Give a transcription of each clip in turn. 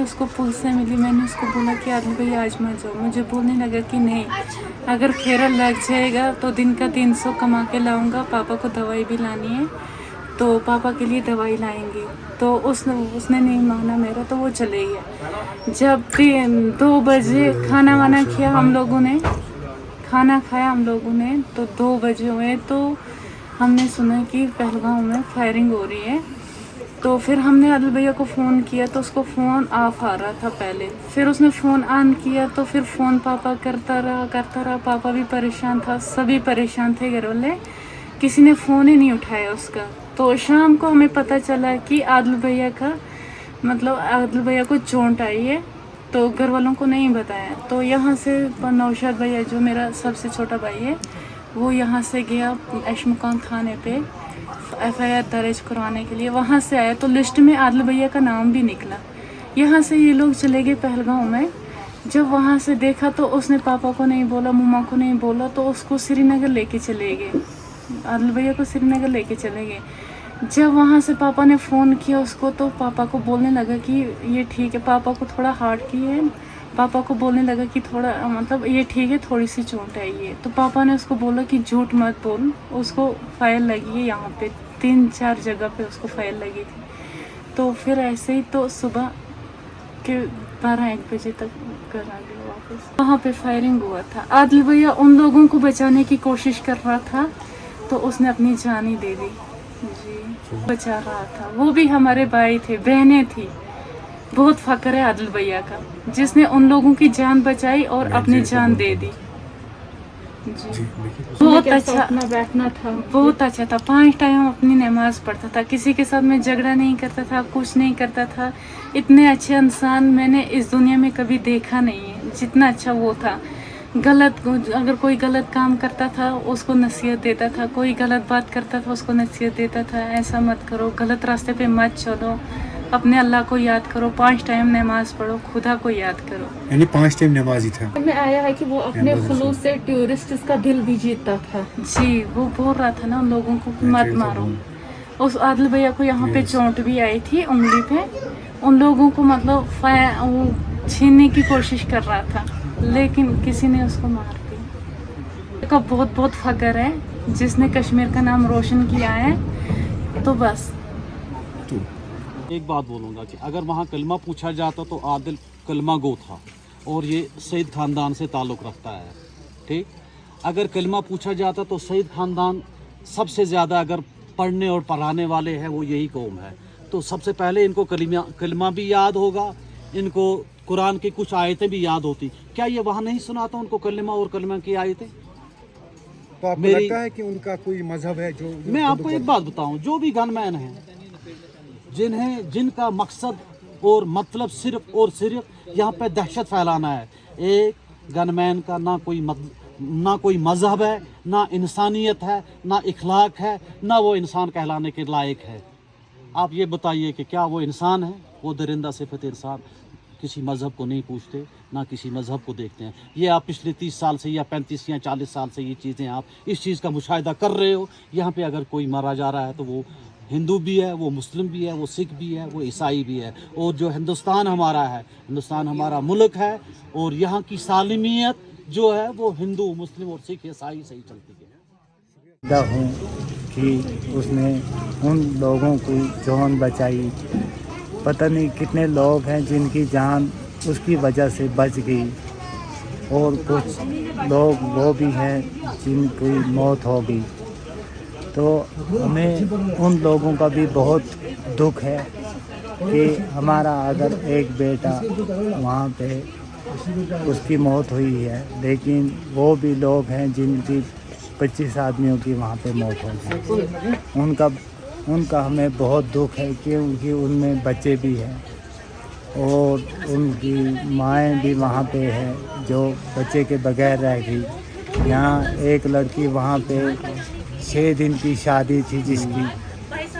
اس کو पुल से मिली, मैंने उसको बोला कि आदिल भैया आज मत जाओ। मुझे बोलने लगा कि नहीं, अगर फेरा लग जाएगा तो दिन का 300 कमा के लाऊंगा, पापा को दवाई भी लानी है, तो पापा के लिए दवाई लाएंगे। तो उसने नहीं माना मेरा, तो वो चले गया। जब 2 बजे खाना वाना किया हम लोगों ने, खाना खाया हम लोगों ने, तो 2 बजे हुए तो हमने सुना कि पहलगाम में फायरिंग हो रही है। तो फिर हमने आदिल भैया को फ़ोन किया तो उसको फ़ोन ऑफ आ रहा था पहले, फिर उसने फ़ोन ऑन किया तो फिर फ़ोन पापा करता रहा। पापा भी परेशान था, सभी परेशान थे घर वाले, किसी ने फ़ोन ही नहीं उठाया उसका। तो शाम को हमें पता चला कि आदिल भैया को चोट आई है, तो घर वालों को नहीं बताया। तो यहाँ से नौशाद भैया जो मेरा सबसे छोटा भाई है, वो यहाँ से गया ऐशमुकाम थाने पे FIR दर्ज करवाने के लिए। वहाँ से आया तो लिस्ट में आदिल भैया का नाम भी निकला। यहाँ से ये लोग चले गए पहलगाम में। जब वहाँ से देखा तो उसने पापा को नहीं बोला, मम्मा को नहीं बोला, तो उसको श्रीनगर लेके चले गए, आदिल भैया को श्रीनगर लेके चले गए। जब वहाँ से पापा ने फ़ोन किया उसको, तो पापा को बोलने लगा कि ये ठीक है। पापा को थोड़ा हार्ट की है, पापा को बोलने लगा कि थोड़ा ये ठीक है, थोड़ी सी चोट आई है। तो पापा ने उसको बोला कि झूठ मत बोल, उसको फायर लगी है यहाँ पे, 3-4 जगह पे उसको फायर लगी थी। तो फिर ऐसे ही तो सुबह के 12-1 बजे तक घर आ गया वापस। वहाँ पे फायरिंग हुआ था। आदिल भैया उन लोगों को बचाने की कोशिश कर रहा था, तो उसने अपनी जान ही दे दी जी, बचा रहा था। वो भी हमारे भाई थे, बहनें थी। बहुत फक्र है आदिल भैया का, जिसने उन लोगों की जान बचाई और अपनी जान दे दी जी। बहुत अच्छा अपना बैठना था, बहुत अच्छा था। 5 टाइम अपनी नमाज पढ़ता था, किसी के साथ में झगड़ा नहीं करता था, कुछ नहीं करता था। इतने अच्छे इंसान मैंने इस दुनिया में कभी देखा नहीं है जितना अच्छा वो था। अगर कोई गलत काम करता था उसको नसीहत देता था, कोई गलत बात करता था उसको नसीहत देता था, ऐसा मत करो, गलत रास्ते पे मत चलो, अपने अल्लाह को याद करो, 5 टाइम नमाज पढ़ो, खुदा को याद करो। यानी 5 टाइम नमाजी था। में आया है कि वो अपने खुलूस से टूरिस्ट का दिल भी जीतता था जी। वो बोल रहा था ना उन लोगों को मत मारो। उस आदिल भैया को यहाँ पे चोट भी आई थी उंगली पे, उन लोगों को वो छीनने की कोशिश कर रहा था, लेकिन किसी ने उसको मार दिया। का बहुत बहुत फख्र है जिसने कश्मीर का नाम रोशन किया है। तो बस एक बात बोलूँगा कि अगर वहाँ कलमा पूछा जाता तो आदिल कलमा गो था और ये सईद ख़ानदान से ताल्लुक़ रखता है, ठीक। अगर कलमा पूछा जाता तो सईद ख़ानदान सबसे ज़्यादा अगर पढ़ने और पढ़ाने वाले हैं वो यही कौम है, तो सबसे पहले इनको कलमा भी याद होगा, इनको कुरान की कुछ आयतें भी याद होती। क्या ये वहाँ नहीं सुनाता उनको कलमा और कलमा की आयतें? तो आपको लगता है कि उनका कोई मजहब है जो मैं आपको एक बात बताऊं, जो भी गनमैन हैं जिनका मकसद और मतलब सिर्फ और सिर्फ यहाँ पे दहशत फैलाना है, एक गनमैन का ना कोई मजहब है, ना इंसानियत है, ना इखलाक है, ना वो इंसान कहलाने के लायक है। आप ये बताइए कि क्या वो इंसान है? वो दरिंदा सिफत इंसान, किसी मज़हब को नहीं पूछते, ना किसी मज़हब को देखते हैं। ये आप पिछले 30 साल से या 35 या 40 साल से ये चीज़ें आप इस चीज़ का मुशाहिदा कर रहे हो। यहाँ पे अगर कोई मारा जा रहा है तो वो हिंदू भी है, वो मुस्लिम भी है, वो सिख भी है, वो ईसाई भी है। और जो हिंदुस्तान हमारा है, हिंदुस्तान हमारा मुल्क है, और यहाँ की सालिमियत जो है वो हिंदू, मुस्लिम और सिख ईसाई से ही चलती है। हूँ कि उसने उन लोगों की जान बचाई। पता नहीं कितने लोग हैं जिनकी जान उसकी वजह से बच गई, और कुछ लोग वो भी हैं जिनकी मौत हो गई। तो हमें उन लोगों का भी बहुत दुख है कि हमारा अगर एक बेटा वहाँ पे उसकी मौत हुई है, लेकिन वो भी लोग हैं जिनकी 25 आदमियों की वहाँ पे मौत हो गई। उनका हमें बहुत दुख है क्योंकि उनमें बच्चे भी हैं और उनकी माएँ भी वहाँ पे है जो बच्चे के बगैर रह गई। यहाँ एक लड़की वहाँ पे 6 दिन की शादी थी जिसकी,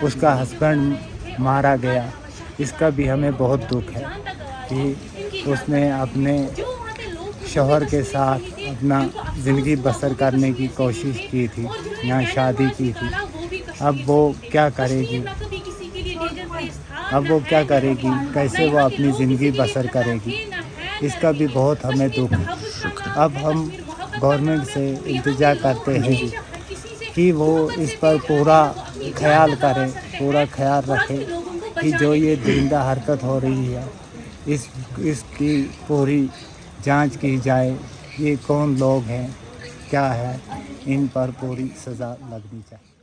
उसका हस्बैंड मारा गया। इसका भी हमें बहुत दुख है कि उसने अपने शौहर के साथ अपना ज़िंदगी बसर करने की कोशिश की थी, यहाँ शादी की थी। अब वो क्या करेगी? अब वो क्या करेगी, कैसे वो अपनी ज़िंदगी बसर करेगी, इसका भी बहुत हमें दुख है। अब हम गवर्नमेंट से इंतज़ार करते हैं कि वो इस पर पूरा ख्याल करे, पूरा ख्याल रखे कि जो ये दरिंदा हरकत हो रही है इसकी पूरी जांच की जाए, ये कौन लोग हैं, क्या है, इन पर पूरी सज़ा लगनी चाहिए।